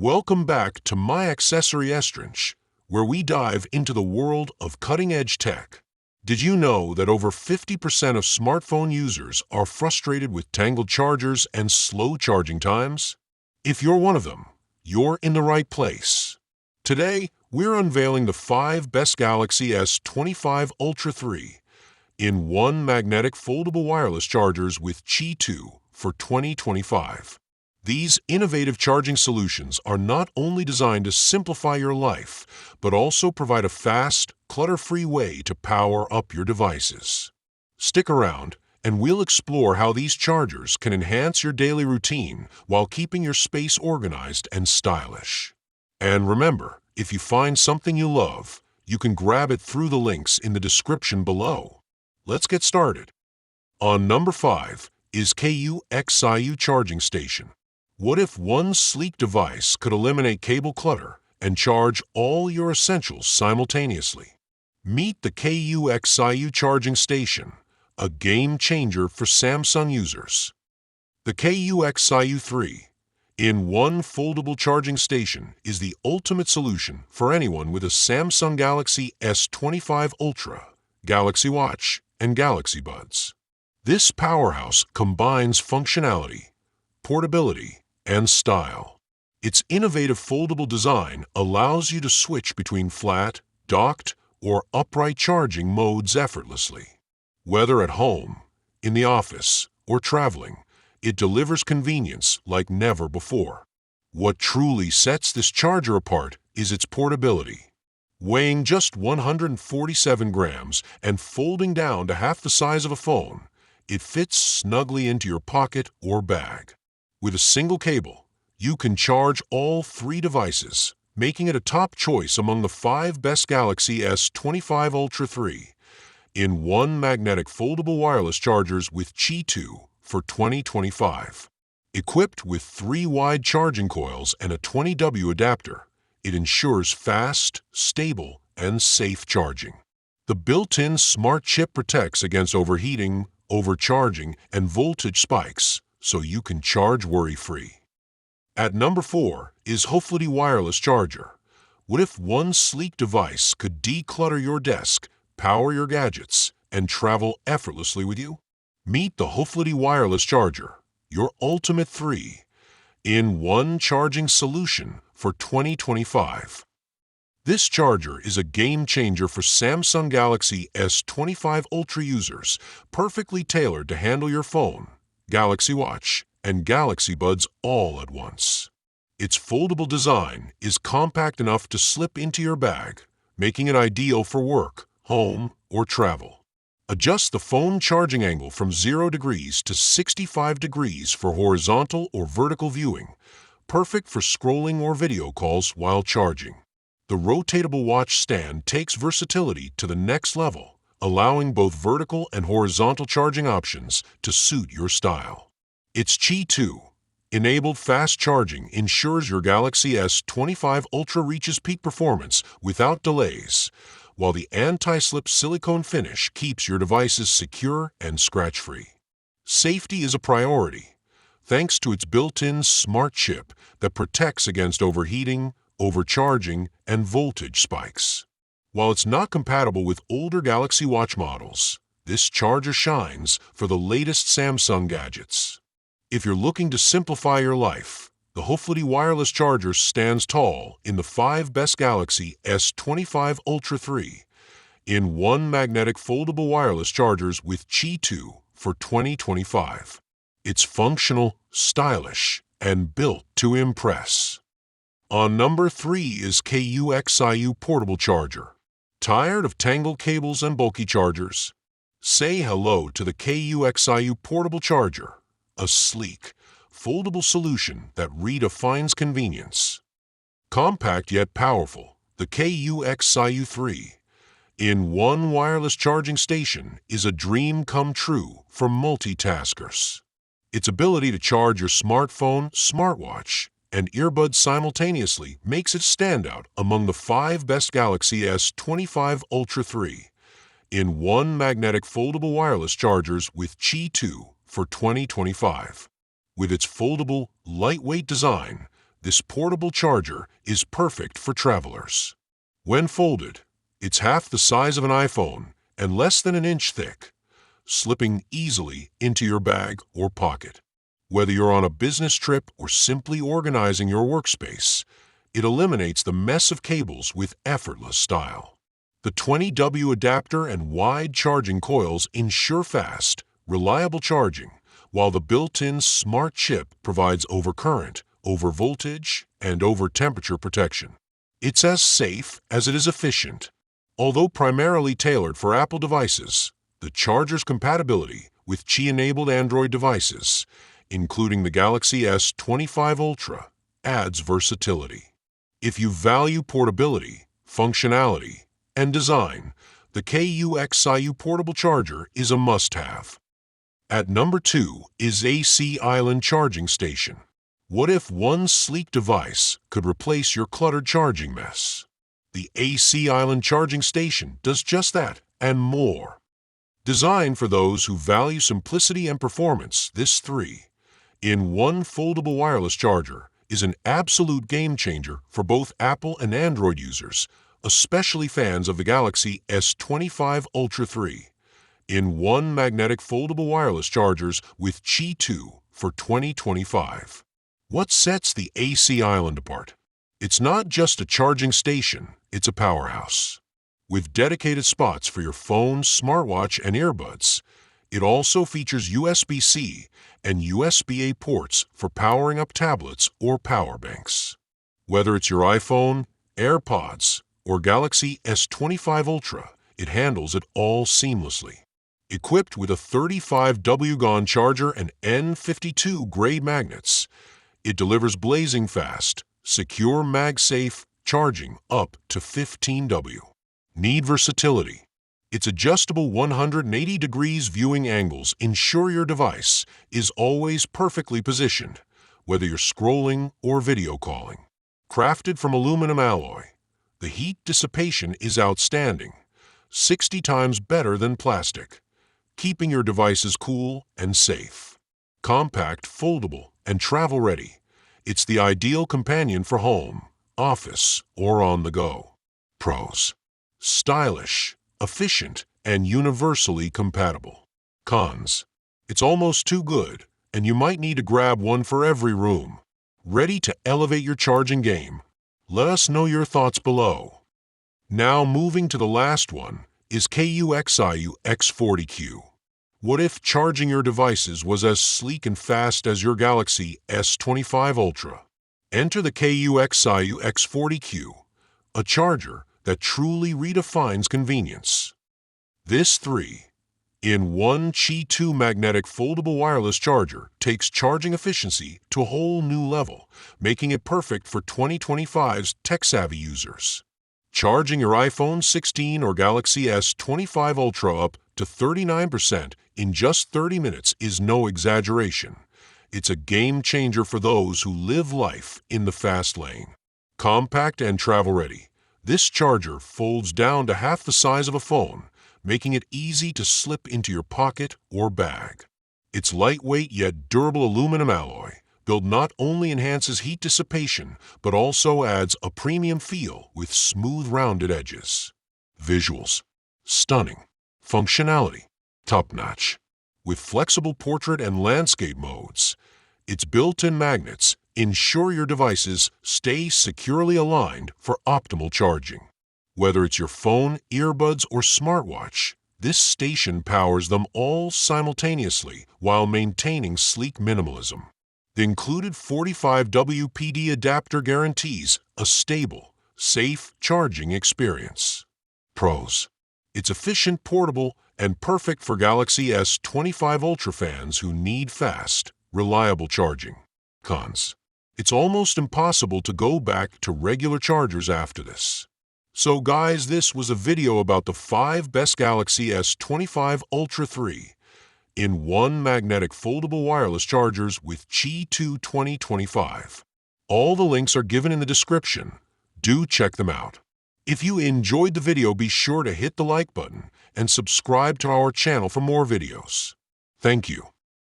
Welcome back to MyAccessoriesTrench, where we dive into the world of cutting-edge tech. Did you know that over 50% of smartphone users are frustrated with tangled chargers and slow charging times? If you're one of them, you're in the right place. Today, we're unveiling the 5 best Galaxy S25 Ultra 3-in-1 magnetic foldable wireless chargers with Qi 2 for 2025. These innovative charging solutions are not only designed to simplify your life, but also provide a fast, clutter-free way to power up your devices. Stick around, and we'll explore how these chargers can enhance your daily routine while keeping your space organized and stylish. And remember, if you find something you love, you can grab it through the links in the description below. Let's get started. On number 5 is KU-XIU Charging Station. What if one sleek device could eliminate cable clutter and charge all your essentials simultaneously? Meet the KU-XIU Charging Station, a game changer for Samsung users. The KU-XIU 3-in-1 foldable charging station is the ultimate solution for anyone with a Samsung Galaxy S25 Ultra, Galaxy Watch, and Galaxy Buds. This powerhouse combines functionality, portability, and style. Its innovative foldable design allows you to switch between flat, docked, or upright charging modes effortlessly. Whether at home, in the office, or traveling, it delivers convenience like never before. What truly sets this charger apart is its portability. Weighing just 147 grams and folding down to half the size of a phone, it fits snugly into your pocket or bag. With a single cable, you can charge all 3 devices, making it a top choice among the 5 best Galaxy S25 Ultra 3-in-1 magnetic foldable wireless chargers with Qi 2 for 2025. Equipped with 3 wide charging coils and a 20W adapter, it ensures fast, stable, and safe charging. The built-in smart chip protects against overheating, overcharging, and voltage spikes, so you can charge worry-free. At number 4 is Foldable Wireless Charger. What if one sleek device could declutter your desk, power your gadgets, and travel effortlessly with you? Meet the Foldable Wireless Charger, your ultimate 3-in-1 charging solution for 2025. This charger is a game-changer for Samsung Galaxy S25 Ultra users, perfectly tailored to handle your phone, Galaxy Watch, and Galaxy Buds all at once. Its foldable design is compact enough to slip into your bag, making it ideal for work, home, or travel. Adjust the phone charging angle from 0 degrees to 65 degrees for horizontal or vertical viewing, perfect for scrolling or video calls while charging. The rotatable watch stand takes versatility to the next level, allowing both vertical and horizontal charging options to suit your style. Its Qi 2-enabled fast charging ensures your Galaxy S25 Ultra reaches peak performance without delays, while the anti-slip silicone finish keeps your devices secure and scratch-free. Safety is a priority, thanks to its built-in smart chip that protects against overheating, overcharging, and voltage spikes. While it's not compatible with older Galaxy Watch models, this charger shines for the latest Samsung gadgets. If you're looking to simplify your life, the Foldable Wireless Charger stands tall in the 5 best Galaxy S25 Ultra 3-in-1 magnetic foldable wireless chargers with Qi 2 for 2025. It's functional, stylish, and built to impress. On number 3 is KU-XIU Portable Charger. Tired of tangled cables and bulky chargers? Say hello to the KU-XIU Portable Charger, a sleek, foldable solution that redefines convenience. Compact yet powerful, the KU-XIU 3-in-1 wireless charging station is a dream come true for multitaskers. Its ability to charge your smartphone, smartwatch, and earbuds simultaneously makes it stand out among the 5 best Galaxy S25 Ultra 3-in-1 magnetic foldable wireless chargers with Qi 2 for 2025. With its foldable, lightweight design, this portable charger is perfect for travelers. When folded, it's half the size of an iPhone and less than an inch thick, slipping easily into your bag or pocket. Whether you're on a business trip or simply organizing your workspace, it eliminates the mess of cables with effortless style. The 20W adapter and wide charging coils ensure fast, reliable charging, while the built-in smart chip provides overcurrent, overvoltage, and over-temperature protection. It's as safe as it is efficient. Although primarily tailored for Apple devices, the charger's compatibility with Qi-enabled Android devices, including the Galaxy S25 Ultra, adds versatility. If you value portability, functionality, and design, the KUXIU portable charger is a must-have. At number 2 is AC Island Charging Station. What if one sleek device could replace your cluttered charging mess? The AC Island Charging Station does just that and more. Designed for those who value simplicity and performance, this 3-in-1 foldable wireless charger is an absolute game-changer for both Apple and Android users, especially fans of the Galaxy S25 Ultra 3-in-1 magnetic foldable wireless chargers with Qi 2 for 2025. What sets the AC Island apart? It's not just a charging station, it's a powerhouse. With dedicated spots for your phone, smartwatch, and earbuds, it also features USB-C and USB-A ports for powering up tablets or power banks. Whether it's your iPhone, AirPods, or Galaxy S25 Ultra, it handles it all seamlessly. Equipped with a 35W GaN charger and N52 grade magnets, it delivers blazing fast, secure MagSafe charging up to 15W. Need versatility? Its adjustable 180 degrees viewing angles ensure your device is always perfectly positioned, whether you're scrolling or video calling. Crafted from aluminum alloy, the heat dissipation is outstanding, 60 times better than plastic, keeping your devices cool and safe. Compact, foldable, and travel-ready, it's the ideal companion for home, office, or on the go. Pros: stylish, efficient, and universally compatible. Cons: it's almost too good, and you might need to grab one for every room. Ready to elevate your charging game? Let us know your thoughts below. Now moving to the last one is KUXIU X40Q. What if charging your devices was as sleek and fast as your Galaxy S25 Ultra? Enter the KUXIU X40Q, a charger that truly redefines convenience. This 3-in-1 Qi 2 magnetic foldable wireless charger takes charging efficiency to a whole new level, making it perfect for 2025's tech-savvy users. Charging your iPhone 16 or Galaxy S25 Ultra up to 39% in just 30 minutes is no exaggeration. It's a game-changer for those who live life in the fast lane. Compact and travel-ready, this charger folds down to half the size of a phone, making it easy to slip into your pocket or bag. Its lightweight yet durable aluminum alloy build not only enhances heat dissipation, but also adds a premium feel with smooth rounded edges. Visuals: stunning. Functionality: top-notch. With flexible portrait and landscape modes, its built-in magnets ensure your devices stay securely aligned for optimal charging. Whether it's your phone, earbuds, or smartwatch, this station powers them all simultaneously while maintaining sleek minimalism. The included 45W PD adapter guarantees a stable, safe charging experience. Pros: it's efficient, portable, and perfect for Galaxy S25 Ultra fans who need fast, reliable charging. Cons: it's almost impossible to go back to regular chargers after this. So guys, this was a video about the 5 best Galaxy S25 Ultra 3-in-1 magnetic foldable wireless chargers with Qi 2 2025. All the links are given in the description. Do check them out. If you enjoyed the video, be sure to hit the like button and subscribe to our channel for more videos. Thank you.